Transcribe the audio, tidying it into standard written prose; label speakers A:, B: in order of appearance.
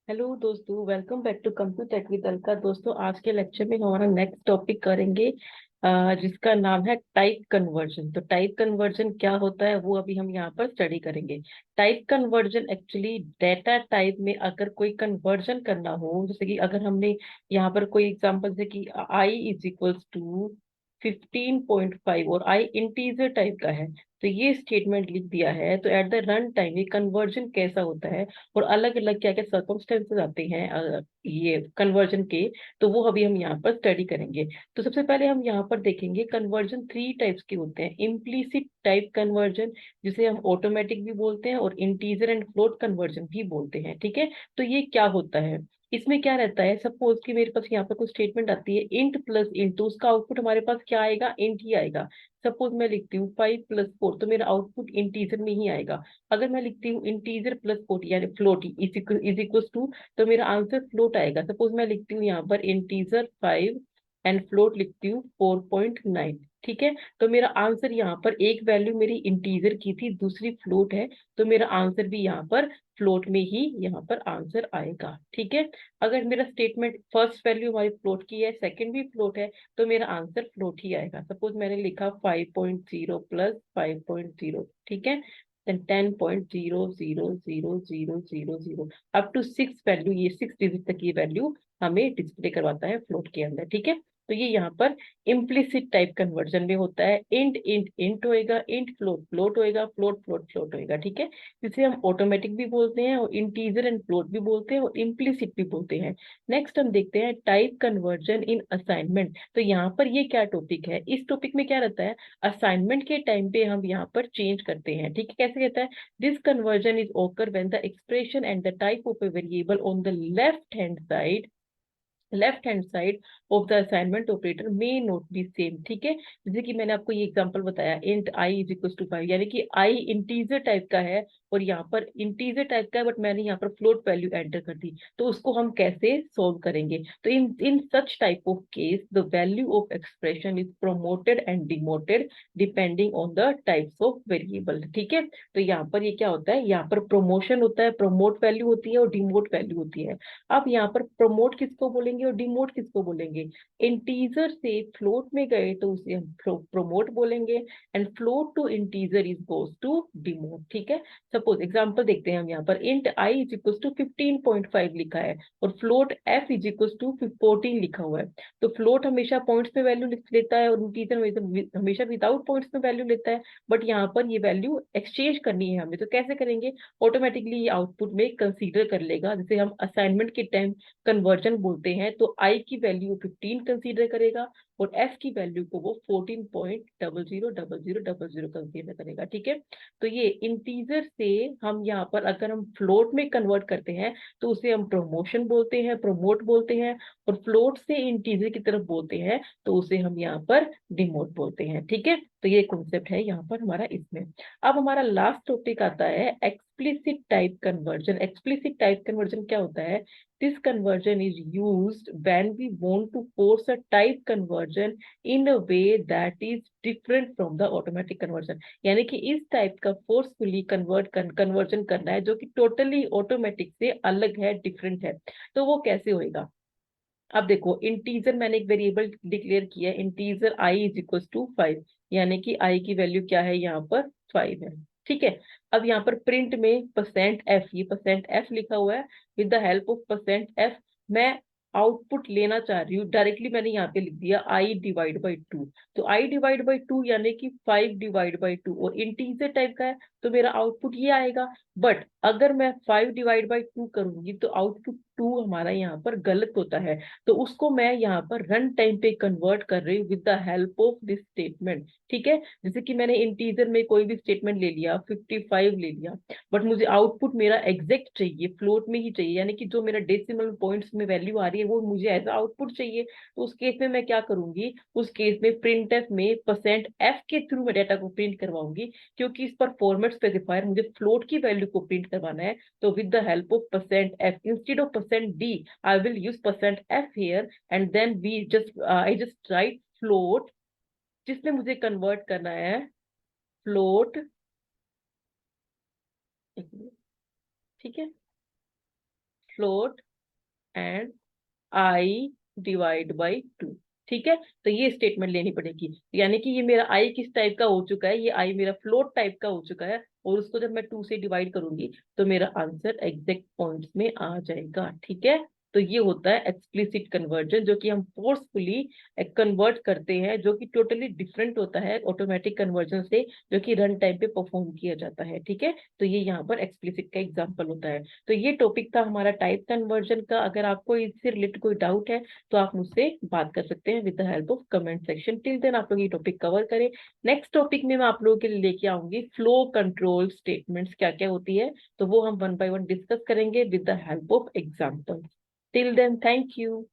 A: Hello दोस्तों, welcome back to computer tech with Alka. दोस्तों, आज के लेक्चर में हमारा नेक्स्ट टॉपिक करेंगे जिसका नाम है टाइप कन्वर्जन। तो टाइप कन्वर्जन क्या होता है वो अभी हम यहाँ पर स्टडी करेंगे। Type conversion actually data type में अगर कोई कन्वर्जन करना हो, जैसे कि अगर हमने यहाँ पर कोई एग्जांपल से कि आई इज इक्वल्स टू 15.5 और आई इंटीजर टाइप का है, तो ये स्टेटमेंट लिख दिया है, तो एट द रन टाइम ये कन्वर्जन कैसा होता है और अलग अलग क्या क्या सर्कमस्टेंसेस आते हैं ये कन्वर्जन के, तो वो अभी हम यहाँ पर स्टडी करेंगे। तो सबसे पहले हम यहाँ पर देखेंगे कन्वर्जन थ्री टाइप्स के होते हैं। इम्प्लीसिट टाइप कन्वर्जन, जिसे हम ऑटोमेटिक भी बोलते हैं, और इंटीजर एंड फ्लोट कन्वर्जन भी बोलते हैं। ठीक है, तो ये क्या होता है, इसमें क्या रहता है, सपोज कि मेरे पास यहाँ पर कुछ स्टेटमेंट आती है इंट प्लस इंट, तो उसका आउटपुट हमारे पास क्या आएगा, इंट ही आएगा। सपोज मैं लिखती हूँ 5+4, तो मेरा आउटपुट इंटीजर में ही आएगा। अगर मैं लिखती हूँ इंटीजर प्लस 40 यानी फ्लोट इज इक्वल टू, तो मेरा आंसर फ्लोट आएगा। सपोज मैं लिखती हूँ यहाँ पर इंटीजर 5 एंड फ्लोट लिखती हूँ 4.9। ठीक है, तो मेरा आंसर यहाँ पर एक वैल्यू मेरी इंटीजर की थी, दूसरी फ्लोट है, तो मेरा आंसर भी यहाँ पर फ्लोट में ही यहाँ पर आंसर आएगा। ठीक है, अगर मेरा स्टेटमेंट फर्स्ट वैल्यू हमारी फ्लोट की है, सेकंड भी फ्लोट है, तो मेरा आंसर फ्लोट ही आएगा। सपोज मैंने लिखा 5.0 प्लस 5.0, ठीक है, देन 10.0000000 अप टू 6 वैल्यू, ये 6 डिजिट तक ये वैल्यू हमें डिस्प्ले करवाता है फ्लोट के अंदर। ठीक है, तो ये यहाँ पर इम्प्लिसिट टाइप कन्वर्जन में होता है। इंट इंट इंट होएगा, इंट फ्लोट फ्लोट होएगा, फ्लोट फ्लोट फ्लोट होएगा। ठीक है, जिसे हम ऑटोमेटिक भी बोलते हैं और इंटीजर एंड फ्लोट भी बोलते हैं और इम्प्लिसिट भी बोलते हैं। नेक्स्ट हम देखते हैं टाइप कन्वर्जन इन असाइनमेंट। तो यहाँ पर ये क्या टॉपिक है, इस टॉपिक में क्या रहता है, असाइनमेंट के टाइम पे हम यहाँ पर चेंज करते हैं। ठीक है, कैसे कहता है, this conversion is occur when the expression and the type of a variable on the left hand side of the assignment operator may not be same. ठीक है, जैसे कि मैंने आपको ये एग्जांपल बताया, int I is equal to 5, यानी कि आई इंटीजर टाइप का है और यहाँ पर इंटीजर टाइप का है, बट मैंने यहाँ पर फ्लोट वैल्यू एंटर कर दी, तो उसको हम कैसे सोल्व करेंगे। तो in in such type of case the value of expression is promoted and demoted depending on the types of variable. ठीक है, तो यहाँ पर ये क्या होता है, यहाँ पर प्रमोशन होता है, प्रमोट वैल्यू होती है और डिमोट वैल्यू होती है। अब यहाँ पर प्रमोट किसको बोलेंगे और डिमोट किसको बोलेंगे, इंटीजर से फ्लोट में गए तो उसे हम प्रमोट बोलेंगे, and float to integer is goes to demote. ठीक है, सपोज एग्जांपल देखते हैं हम, यहाँ पर int I is equal to 15.5 लिखा है और float F is equal to 14 लिखा हुआ है। तो फ्लोट हमेशा पॉइंट्स में वैल्यू लिख लेता है और इंटीजर हमेशा विदाउट पॉइंट्स में वैल्यू लेता है, बट यहाँ पर ये वैल्यू एक्सचेंज करनी है हमें, तो कैसे करेंगे, ऑटोमेटिकली ये आउटपुट में कंसीडर कर लेगा। जैसे हम असाइनमेंट के टाइम कन्वर्जन बोलते हैं, तो आई की वैल्यू 15 कंसीडर करेगा और एफ की वैल्यू को वो 14.000000 कंसीडर करेगा। ठीक है, तो ये इंटीजर से हम यहाँ पर अगर हम फ्लोट में कन्वर्ट करते हैं तो उसे हम प्रमोशन बोलते हैं, प्रमोट बोलते हैं, और फ्लोट से इंटीजर की तरफ बोलते हैं तो उसे हम यहाँ पर डिमोट बोलते हैं। ठीक है, तो ये कॉन्सेप्ट है यहाँ पर हमारा इसमें। अब हमारा लास्ट टॉपिक आता है explicit type conversion. Explicit type conversion क्या होता है, this conversion is used when we want to force a type conversion in a way that is different from the automatic conversion। यानी कि इस टाइप का forcefully conversion करना है जो कि टोटली ऑटोमेटिक से अलग है, डिफरेंट है। तो वो कैसे होएगा, अब देखो, इंटीजर मैंने एक वेरिएबल डिक्लेयर किया है, integer i is equal to 5, यानी कि आई की वैल्यू क्या है यहाँ पर 5 है। ठीक है, अब यहाँ पर प्रिंट में परसेंट एफ, ये परसेंट एफ लिखा हुआ है, with the help of percent F मैं आउटपुट लेना चाह रही हूँ, डायरेक्टली मैंने यहाँ पे लिख दिया आई डिवाइड बाई टू। तो आई डिवाइड बाई टू यानी कि 5 डिवाइड बाई टू, और इंटीजर टाइप का है तो मेरा आउटपुट ये आएगा। बट अगर मैं 5 डिवाइड बाई टू करूंगी तो आउटपुट 2 हमारा यहाँ पर गलत होता है, तो उसको मैं यहाँ पर रन टाइम पे कन्वर्ट कर रही हूँ with the help of this statement. ठीक है, जैसे कि मैंने इंटीजर में कोई भी स्टेटमेंट ले लिया, 55 ले लिया, बट मुझे आउटपुट मेरा एग्जैक्ट चाहिए, फ्लोट में ही चाहिए, यानी कि जो मेरा डेसिमल पॉइंट्स में वैल्यू आ रही है वो मुझे एज आउटपुट चाहिए। तो उस केस में मैं क्या करूंगी, उस केस में प्रिंट एफ में परसेंट एफ के थ्रू मैं डाटा को प्रिंट करवाऊंगी, क्योंकि इस पर फॉर्मेट स्पेसिफायर मुझे फ्लोट की वैल्यू को प्रिंट करवाना है। तो with the help of percent F instead of percent D, I will use percent f here, and then I just write float, जिसमें मुझे कन्वर्ट करना है फ्लोट। ठीक है, float and I divide by 2। ठीक है, तो ये स्टेटमेंट लेनी पड़ेगी, यानी कि ये मेरा आई किस टाइप का हो चुका है, ये आई मेरा फ्लोट टाइप का हो चुका है, और उसको जब मैं 2 से डिवाइड करूंगी तो मेरा आंसर एग्जैक्ट पॉइंट्स में आ जाएगा। ठीक है, तो ये होता है एक्सप्लिसिट कन्वर्जन, जो कि हम फोर्सफुली कन्वर्ट करते हैं, जो कि टोटली डिफरेंट होता है ऑटोमेटिक कन्वर्जन से, जो कि रन टाइम पे परफॉर्म किया जाता है। ठीक है, तो ये यहाँ पर एक्सप्लिसिट का एग्जाम्पल होता है। तो ये टॉपिक था हमारा टाइप कन्वर्जन का। अगर आपको इससे रिलेटेड कोई डाउट है तो आप मुझसे बात कर सकते हैं with the help of comment section. Till then आप लोग ये टॉपिक कवर करें। नेक्स्ट टॉपिक में मैं आप लोगों के लिए लेके आऊंगी फ्लो कंट्रोल स्टेटमेंट्स क्या क्या होती है, तो वो हम वन बाय वन डिस्कस करेंगे with the help of example. Till then, thank you.